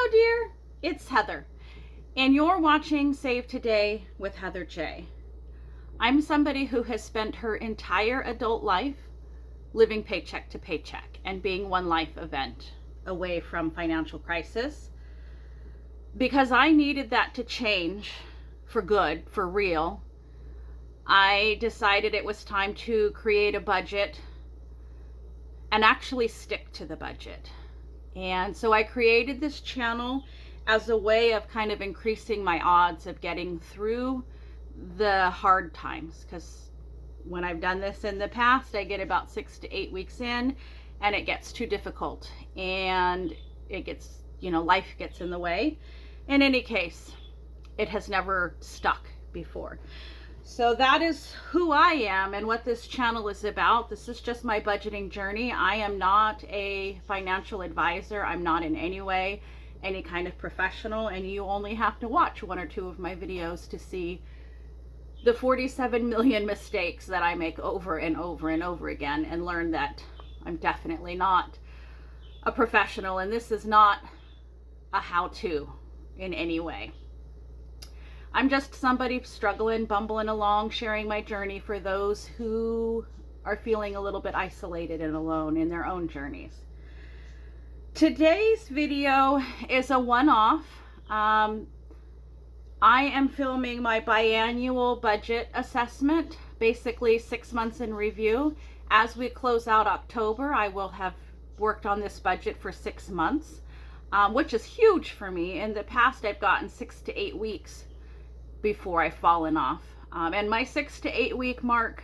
Hello, dear. It's Heather, and you're watching Save Today with Heather J. I'm somebody who has spent her entire adult life living paycheck to paycheck and being one life event away from financial crisis. Because I needed that to change for good, for real, I decided it was time to create a budget and actually stick to the budget. And so I created this channel as a way of kind of increasing my odds of getting through the hard times. Because when I've done this in the past, I get about 6 to 8 weeks in and it gets too difficult and it gets, life gets in the way. In any case, it has never stuck before. So that is who I am and what this channel is about. This is just my budgeting journey. I am not a financial advisor. I'm not in any way any kind of professional, and you only have to watch 1 or 2 of my videos to see the 47 million mistakes that I make over and over and over again and learn that I'm definitely not a professional, and this is not a how-to in any way. I'm just somebody struggling, bumbling along, sharing my journey for those who are feeling a little bit isolated and alone in their own journeys. Today's video is a one-off. I am filming my biannual budget assessment, basically 6 months in review. As we close out October, I will have worked on this budget for 6 months, which is huge for me. In the past, I've gotten 6 to 8 weeks before I've fallen off. And my 6 to 8 week mark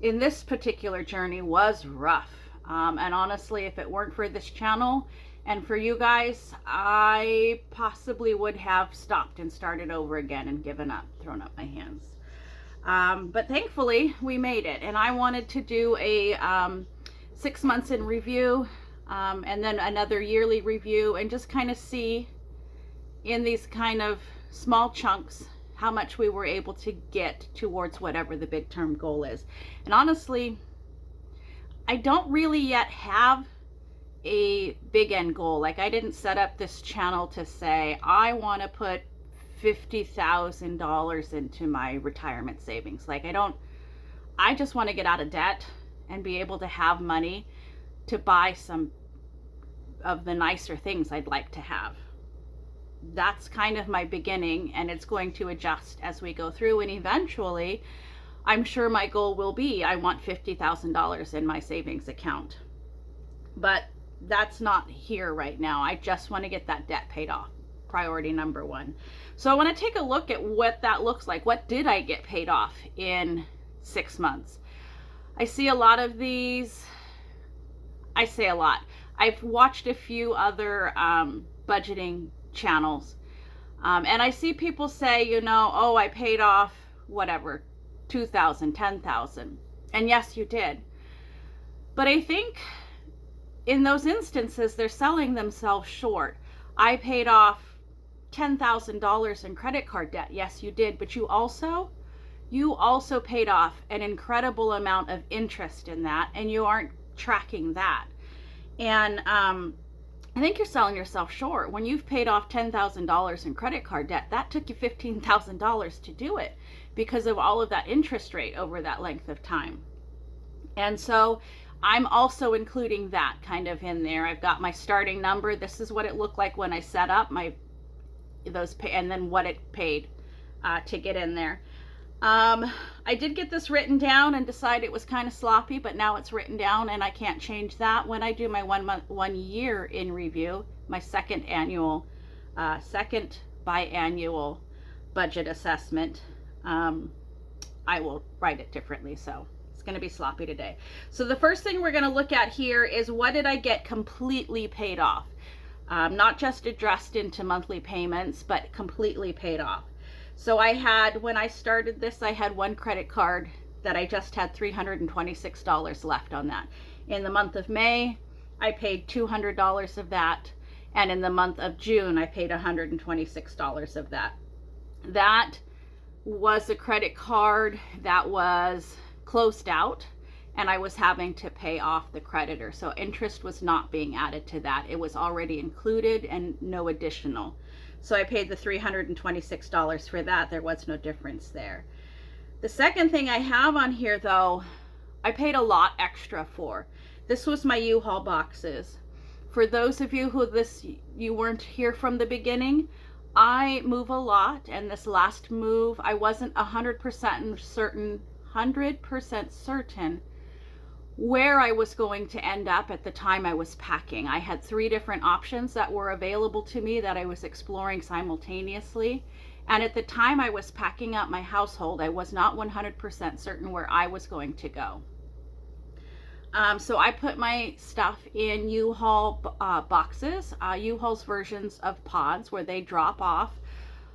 in this particular journey was rough. And honestly, if it weren't for this channel and for you guys, I possibly would have stopped and started over again and given up, thrown up my hands. But thankfully we made it. And I wanted to do a 6 months in review and then another yearly review and just kind of see in these kind of small chunks how much we were able to get towards whatever the big term goal is. And honestly, I don't really yet have a big end goal. Like, I didn't set up this channel to say I want to put $50,000 into my retirement savings. Like, I just want to get out of debt and be able to have money to buy some of the nicer things I'd like to have. That's kind of my beginning, and it's going to adjust as we go through, and eventually I'm sure my goal will be I want $50,000 in my savings account. But that's not here right now. I just want to get that debt paid off. Priority number 1. So I want to take a look at what that looks like. What did I get paid off in 6 months? I see a lot of these. I say a lot. I've watched a few other budgeting channels, and I see people say, oh, I paid off whatever, $2,000, $10,000, and yes, you did. But I think in those instances they're selling themselves short. I paid off $10,000 in credit card debt. Yes, you did, but you also paid off an incredible amount of interest in that, and you aren't tracking that. And I think you're selling yourself short. When you've paid off $10,000 in credit card debt, that took you $15,000 to do it because of all of that interest rate over that length of time. And so I'm also including that kind of in there. I've got my starting number. This is what it looked like when I set up and then what it paid to get in there. I did get this written down and decide it was kind of sloppy, but now it's written down and I can't change that. When I do my 1 year in review, my second biannual budget assessment, I will write it differently. So it's going to be sloppy today. So the first thing we're going to look at here is, what did I get completely paid off? Not just addressed into monthly payments, but completely paid off. So when I started this, I had one credit card that I just had $326 left on that. In the month of May, I paid $200 of that. And in the month of June, I paid $126 of that. That was a credit card that was closed out and I was having to pay off the creditor. So interest was not being added to that. It was already included and no additional. So I paid the $326 for that. There was no difference there. The second thing I have on here, though, I paid a lot extra for. This was my U-Haul boxes. For those of you who you weren't here from the beginning, I move a lot, and this last move, I wasn't 100% certain where I was going to end up at the time I was packing. I had 3 different options that were available to me that I was exploring simultaneously. And at the time I was packing up my household, I was not 100% certain where I was going to go. So I put my stuff in U-Haul boxes, U-Haul's versions of pods, where they drop off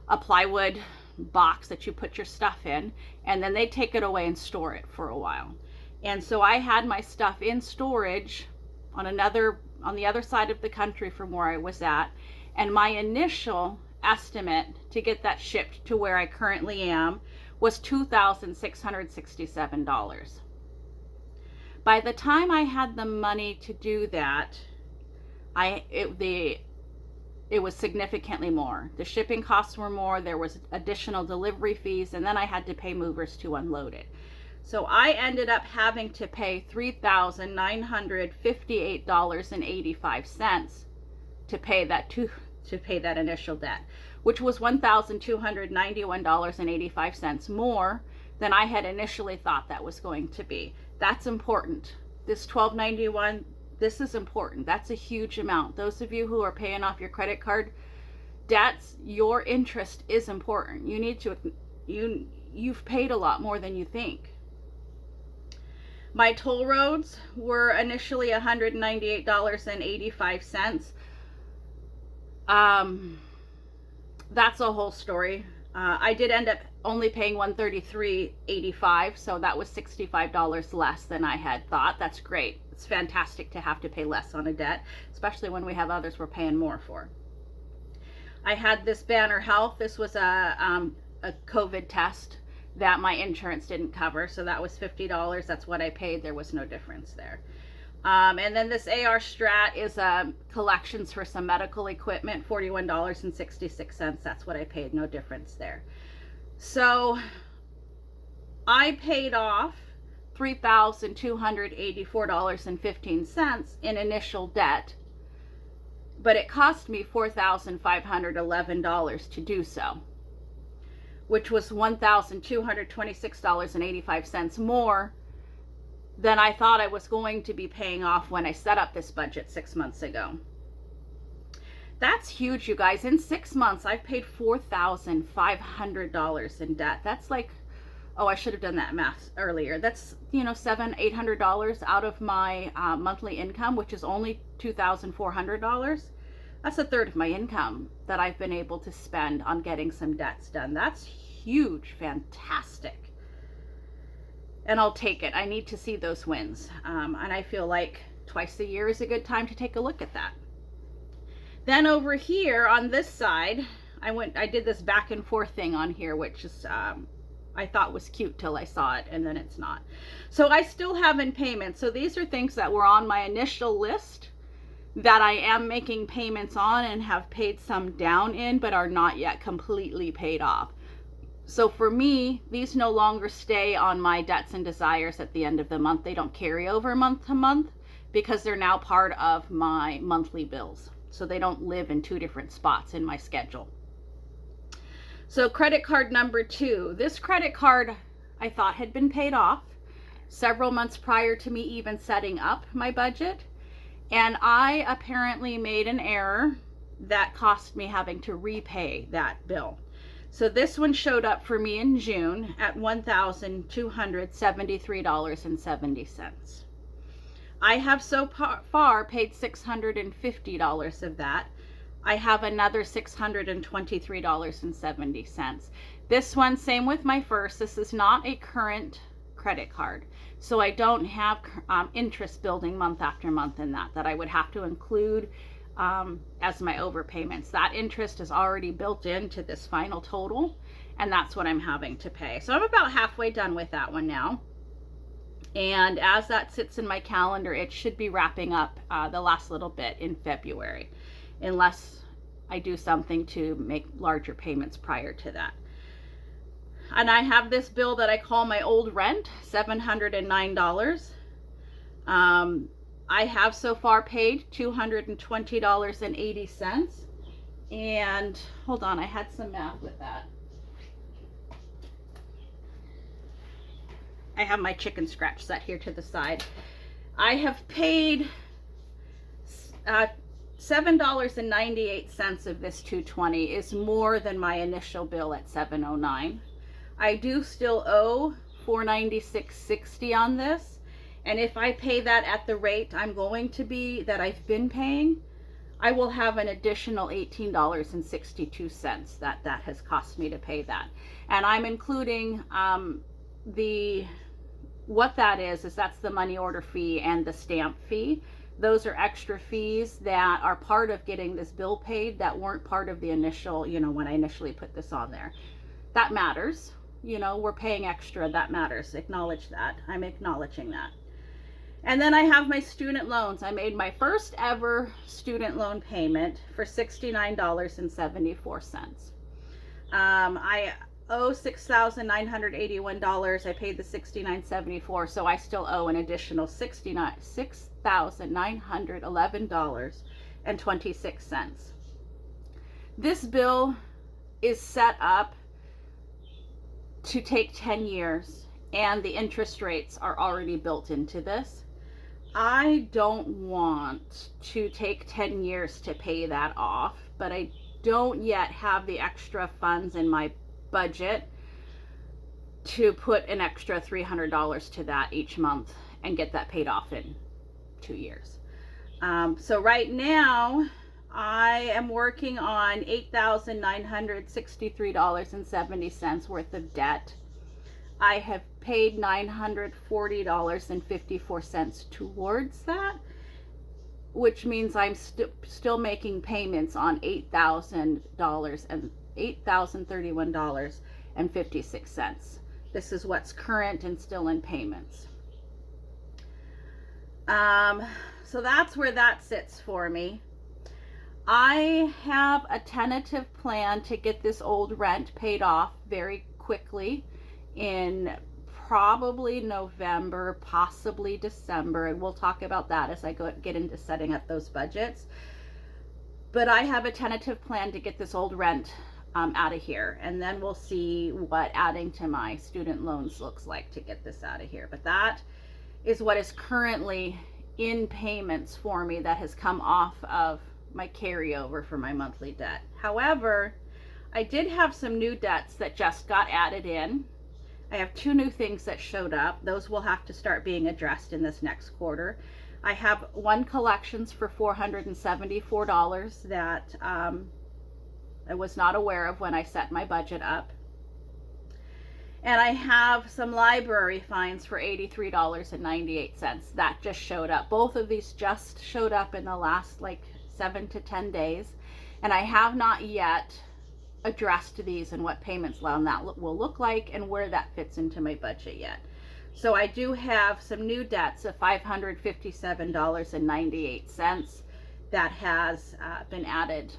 a plywood box that you put your stuff in, and then they take it away and store it for a while. And so I had my stuff in storage on the other side of the country from where I was at, and my initial estimate to get that shipped to where I currently am was $2,667. By the time I had the money to do that, it was significantly more. The shipping costs were more, there was additional delivery fees, and then I had to pay movers to unload it. So I ended up having to pay $3,958.85 to pay that initial debt, which was $1,291.85 more than I had initially thought that was going to be. That's important. This $1,291, this is important. That's a huge amount. Those of you who are paying off your credit card debts, your interest is important. You've paid a lot more than you think. My toll roads were initially $198.85. That's a whole story. I did end up only paying $133.85, so that was $65 less than I had thought. That's great. It's fantastic to have to pay less on a debt, especially when we have others we're paying more for. I had this Banner Health. This was a COVID test that my insurance didn't cover, so that was $50. That's what I paid. There was no difference there. And then this AR Strat is collections for some medical equipment, $41.66. That's what I paid. No difference there. So I paid off $3,284.15 in initial debt, but it cost me $4,511 to do so, which was $1,226.85 more than I thought I was going to be paying off when I set up this budget 6 months ago. That's huge, you guys. In 6 months, I've paid $4,500 in debt. That's like, oh, I should have done that math earlier. That's, $700-800 out of my monthly income, which is only $2,400. That's a third of my income that I've been able to spend on getting some debts done. That's huge, fantastic. And I'll take it. I need to see those wins. And I feel like twice a year is a good time to take a look at that. Then over here on this side, I did this back and forth thing on here, which is, I thought was cute till I saw it, and then it's not. So I still have in payments. So these are things that were on my initial list that I am making payments on and have paid some down in, but are not yet completely paid off. So for me, these no longer stay on my debts and desires at the end of the month. They don't carry over month to month because they're now part of my monthly bills. So they don't live in 2 different spots in my schedule. So credit card number 2. This credit card I thought had been paid off several months prior to me even setting up my budget. And I apparently made an error that cost me having to repay that bill. So this one showed up for me in June at $1,273.70. I have so far paid $650 of that. I have another $623.70. This one, same with my first. This is not a current credit card. So I don't have interest building month after month in that I would have to include as my overpayments. That interest is already built into this final total, and that's what I'm having to pay. So I'm about halfway done with that one now. And as that sits in my calendar, it should be wrapping up the last little bit in February, unless I do something to make larger payments prior to that. And I have this bill that I call my old rent, $709. I have so far paid $220.80. And hold on, I had some math with that. I have my chicken scratch set here to the side. I have paid $7.98 of this $220 is more than my initial bill at $709. I do still owe $496.60 on this, and if I pay that at the rate I'm going to be, that I've been paying, I will have an additional $18.62 that has cost me to pay that. And I'm including what that is that's the money order fee and the stamp fee. Those are extra fees that are part of getting this bill paid that weren't part of the initial, when I initially put this on there. That matters. We're paying extra. That matters. Acknowledge that. I'm acknowledging that. And then I have my student loans. I made my first ever student loan payment for $69.74. I owe $6,981. I paid the $69.74, so I still owe an additional $6,911.26. This bill is set up to take 10 years, and the interest rates are already built into this. I don't want to take 10 years to pay that off, but I don't yet have the extra funds in my budget to put an extra $300 to that each month and get that paid off in 2 years. So right now I am working on $8,963.70 worth of debt. I have paid $940.54 towards that, which means I'm still making payments on $8,031.56. This is what's current and still in payments. So that's where that sits for me. I have a tentative plan to get this old rent paid off very quickly in probably November, possibly December, and we'll talk about that as I get into setting up those budgets. But I have a tentative plan to get this old rent out of here, and then we'll see what adding to my student loans looks like to get this out of here. But that is what is currently in payments for me that has come off of my carryover for my monthly debt. However, I did have some new debts that just got added in. I have 2 new things that showed up. Those will have to start being addressed in this next quarter. I have 1 collections for $474 that I was not aware of when I set my budget up. And I have some library fines for $83.98 that just showed up. Both of these just showed up in the last 7 to 10 days. And I have not yet addressed these and what payments on that will look like and where that fits into my budget yet. So I do have some new debts of $557.98 that has been added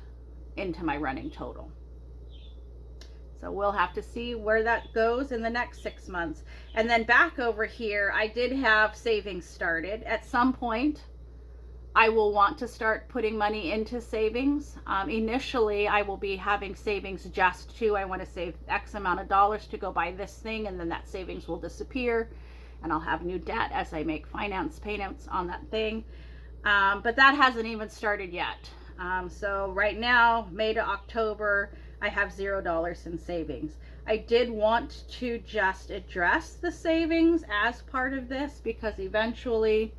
into my running total. So we'll have to see where that goes in the next 6 months. And then back over here, I did have savings started. At some point, I will want to start putting money into savings. Initially, I will be having savings just to, I want to save X amount of dollars to go buy this thing, and then that savings will disappear, and I'll have new debt as I make finance payments on that thing. But that hasn't even started yet. So right now, May to October, I have $0 in savings. I did want to just address the savings as part of this because eventually,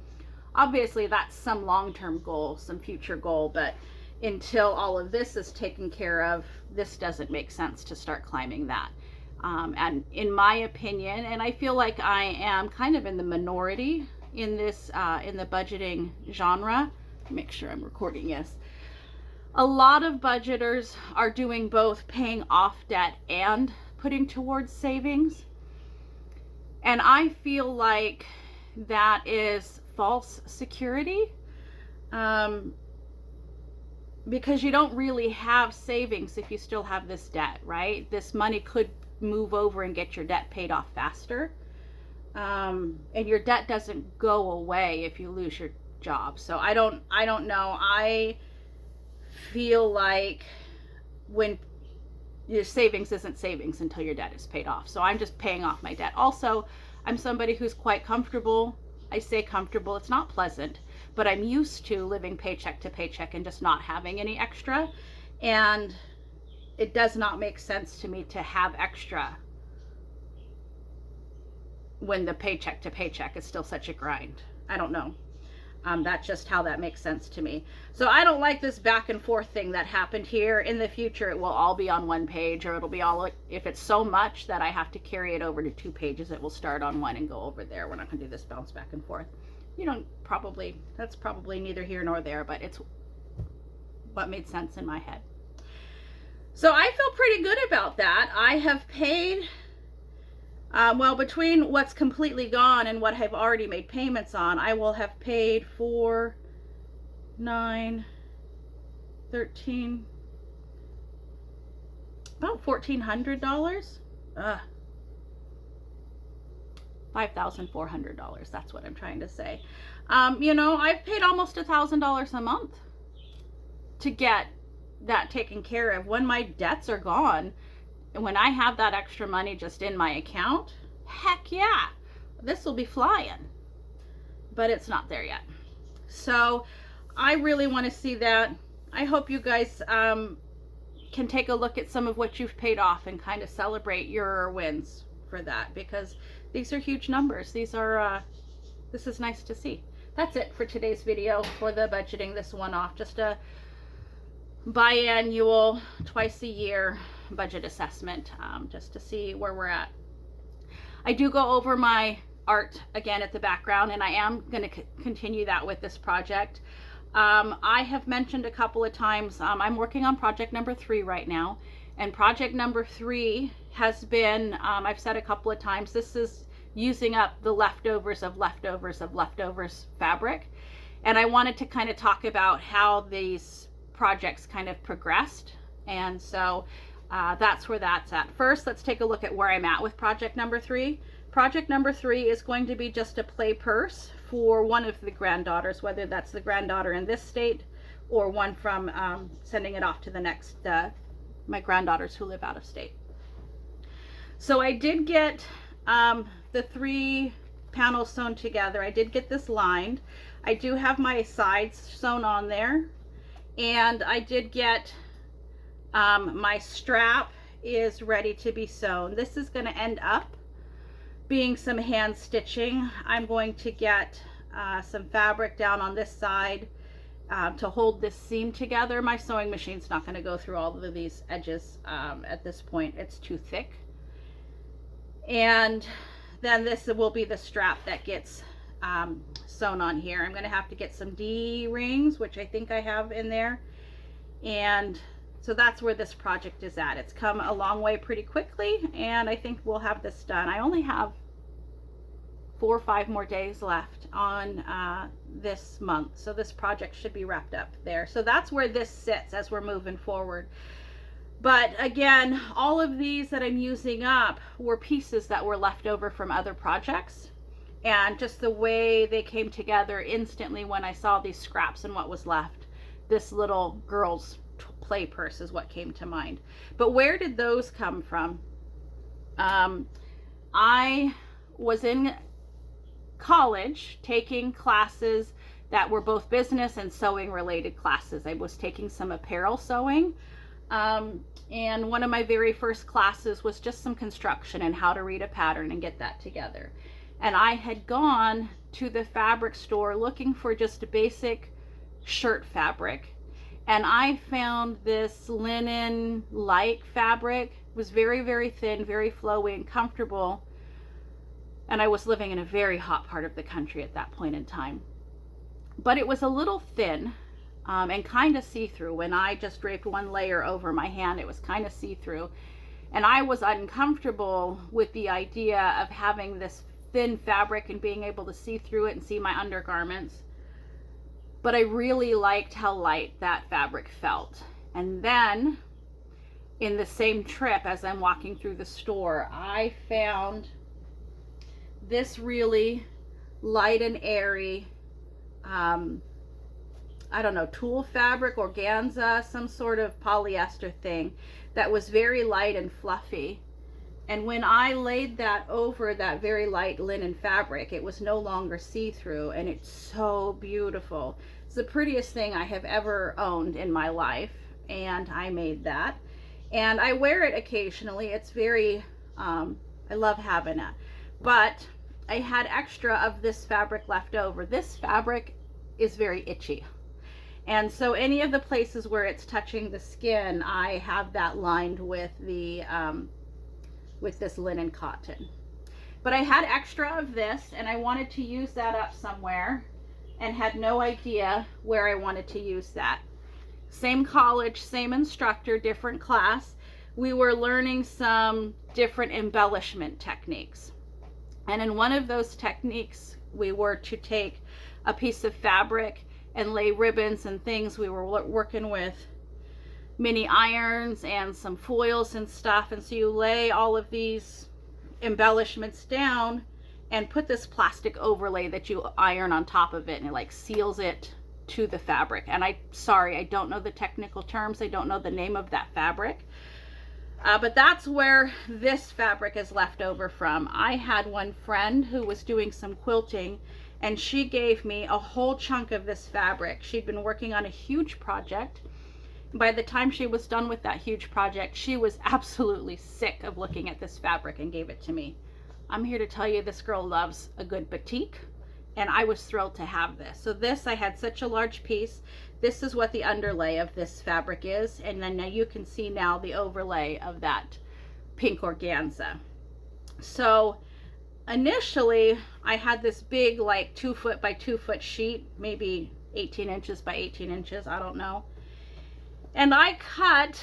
obviously that's some long-term goal, some future goal, but until all of this is taken care of, this doesn't make sense to start climbing that. And in my opinion, and I feel like I am kind of in the minority in this, in the budgeting genre, make sure I'm recording, yes. A lot of budgeters are doing both paying off debt and putting towards savings. And I feel like that is false security, because you don't really have savings if you still have this debt, right? This money could move over and get your debt paid off faster. And your debt doesn't go away if you lose your job. So I don't know. I feel like when your savings isn't savings until your debt is paid off. So I'm just paying off my debt. Also, I'm somebody who's quite comfortable. I say comfortable, it's not pleasant, but I'm used to living paycheck to paycheck and just not having any extra. And it does not make sense to me to have extra when the paycheck to paycheck is still such a grind. I don't know. That's just how that makes sense to me. So I don't like this back and forth thing that happened here. In the future, it will all be on one page, or it'll be all, if it's so much that I have to carry it over to 2 pages, it will start on one and go over there. We're not going to do this bounce back and forth. That's probably neither here nor there, but it's what made sense in my head. So I feel pretty good about that. I have paid, well, between what's completely gone and what I've already made payments on, I will have paid 4, 9, 13, about $1,400. $5,400. That's what I'm trying to say. You know, I've paid almost $1,000 a month to get that taken care of. When my debts are gone, and when I have that extra money just in my account, heck yeah, this will be flying. But it's not there yet. So I really want to see that. I hope you guys can take a look at some of what you've paid off and kind of celebrate your wins for that, because these are huge numbers. These are, this is nice to see. That's it for today's video for the budgeting this one off. Just a biannual, twice a year budget assessment, just to see where we're at. I do go over my art again at the background, and I am going to continue that with this project. I have mentioned a couple of times, I'm working on project number 3 right now, and project number 3 has been, I've said a couple of times, this is using up the leftovers of leftovers of leftovers fabric, and I wanted to kind of talk about how these projects kind of progressed, and so that's where that's at. First, let's take a look at where I'm at with project number 3. Project number 3 is going to be just a play purse for one of the granddaughters, whether that's the granddaughter in this state or one from sending it off to the next, my granddaughters who live out of state. So I did get the 3 panels sewn together. I did get this lined. I do have my sides sewn on there, and I did get my strap is ready to be sewn. This is going to end up being some hand stitching. I'm going to get some fabric down on this side to hold this seam together. My sewing machine's not going to go through all of these edges at this point. It's too thick. And then this will be the strap that gets sewn on here. I'm going to have to get some D-rings, which I think I have in there. And so that's where this project is at. It's come a long way pretty quickly, and I think we'll have this done. I only have 4 or 5 more days left on this month, so this project should be wrapped up there. So that's where this sits as we're moving forward. But again, all of these that I'm using up were pieces that were left over from other projects, and just the way they came together instantly when I saw these scraps and what was left, this little girl's play purse is what came to mind. But where did those come from? I was in college taking classes that were both business and sewing related classes. I was taking some apparel sewing, and one of my very first classes was just some construction and how to read a pattern and get that together. And I had gone to the fabric store looking for just a basic shirt fabric, and I found this linen-like fabric. It was very, very thin, very flowy and comfortable, and I was living in a very hot part of the country at that point in time. But it was a little thin and kind of see-through. When I just draped one layer over my hand, it was kind of see-through, and I was uncomfortable with the idea of having this thin fabric and being able to see through it and see my undergarments. But I really liked how light that fabric felt. And then in the same trip, as I'm walking through the store, I found this really light and airy, I don't know, tulle fabric, organza, some sort of polyester thing that was very light and fluffy. And when I laid that over that very light linen fabric, it was no longer see-through, and it's so beautiful. It's the prettiest thing I have ever owned in my life, and I made that. And I wear it occasionally. It's very, I love having it. But I had extra of this fabric left over. This fabric is very itchy. And so any of the places where it's touching the skin, I have that lined with the with this linen cotton. But I had extra of this, and I wanted to use that up somewhere and had no idea where I wanted to use that. Same college, same instructor, different class. We were learning some different embellishment techniques. And in one of those techniques, we were to take a piece of fabric and lay ribbons and things. We were working with mini irons and some foils and stuff. And so you lay all of these embellishments down and put this plastic overlay that you iron on top of it, and it like seals it to the fabric. And I don't know the technical terms. I don't know the name of that fabric. But that's where this fabric is left over from. I had one friend who was doing some quilting, and she gave me a whole chunk of this fabric. She'd been working on a huge project. By the time she was done with that huge project, she was absolutely sick of looking at this fabric and gave it to me. I'm here to tell you, this girl loves a good batik, and I was thrilled to have this. So this, I had such a large piece. This is what the underlay of this fabric is, and then now you can see now the overlay of that pink organza. So initially I had this big, like 2 foot by 2 foot sheet, maybe 18 inches by 18 inches, I don't know. And I cut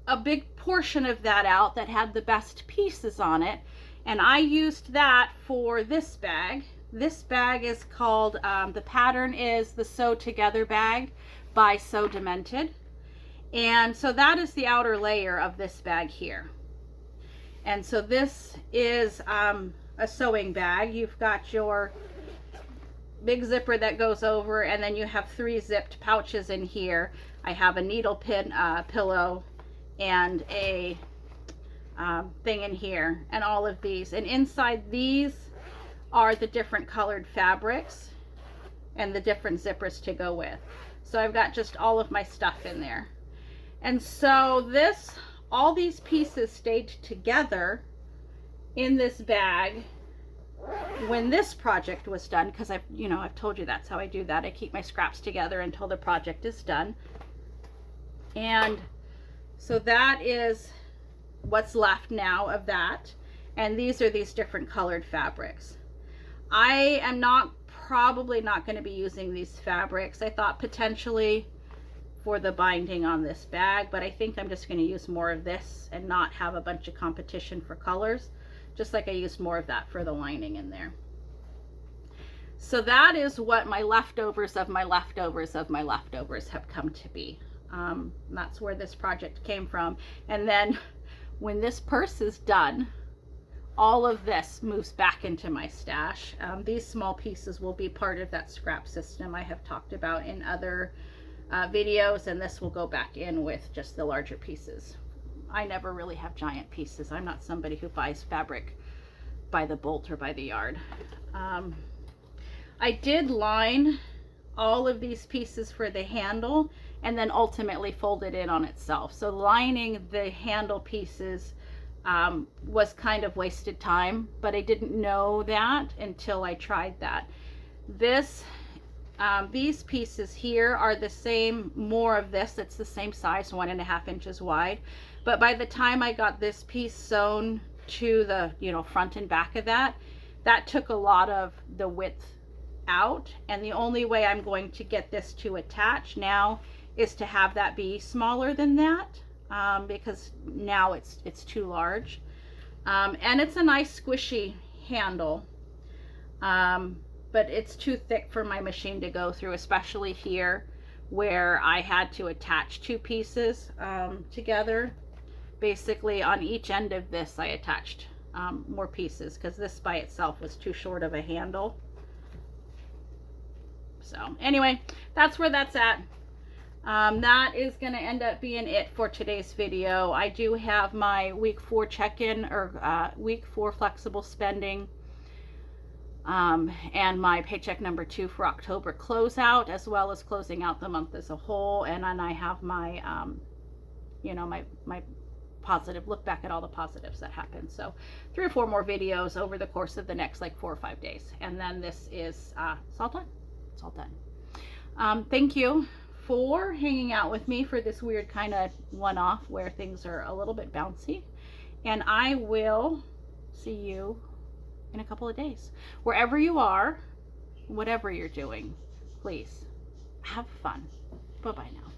a big portion of that out that had the best pieces on it, and I used that for this bag. This bag is called, the pattern is the Sew Together bag by Sew Demented. And so that is the outer layer of this bag here. And so this is a sewing bag. You've got your big zipper that goes over, and then you have 3 zipped pouches in here. I have a needle pin pillow and a thing in here, and all of these. And inside these are the different colored fabrics and the different zippers to go with. So I've got just all of my stuff in there. And so this, all these pieces stayed together in this bag when this project was done, because I've told you that's how I do that. I keep my scraps together until the project is done. And so that is what's left now of that. And these are these different colored fabrics. I am probably not going to be using these fabrics. I thought potentially for the binding on this bag, but I think I'm just going to use more of this and not have a bunch of competition for colors, just like I used more of that for the lining in there. So that is what my leftovers of my leftovers of my leftovers have come to be. That's where this project came from. And then when this purse is done, all of this moves back into my stash. These small pieces will be part of that scrap system I have talked about in other videos, and this will go back in with just the larger pieces. I never really have giant pieces. I'm not somebody who buys fabric by the bolt or by the yard. I did line all of these pieces for the handle and then ultimately fold it in on itself. So lining the handle pieces was kind of wasted time, but I didn't know that until I tried that. These pieces here are the same, more of this, it's the same size, 1.5 inches wide. But by the time I got this piece sewn to the front and back of that took a lot of the width out. And the only way I'm going to get this to attach now is to have that be smaller than that, because now it's too large. And it's a nice squishy handle. But it's too thick for my machine to go through, especially here where I had to attach two pieces together. Basically on each end of this I attached more pieces because this by itself was too short of a handle. So anyway, that's where that's at. That is going to end up being it for today's video. I do have my week 4 check-in, or week 4 flexible spending, and my paycheck number 2 for October closeout, as well as closing out the month as a whole. And then I have my, you know, my positive look back at all the positives that happened. So 3 or 4 more videos over the course of the next like 4 or 5 days, and then this is it's all done. It's all done. Thank you for hanging out with me for this weird kind of one-off where things are a little bit bouncy, and I will see you in a couple of days. Wherever you are, whatever you're doing, please have fun. Bye-bye now.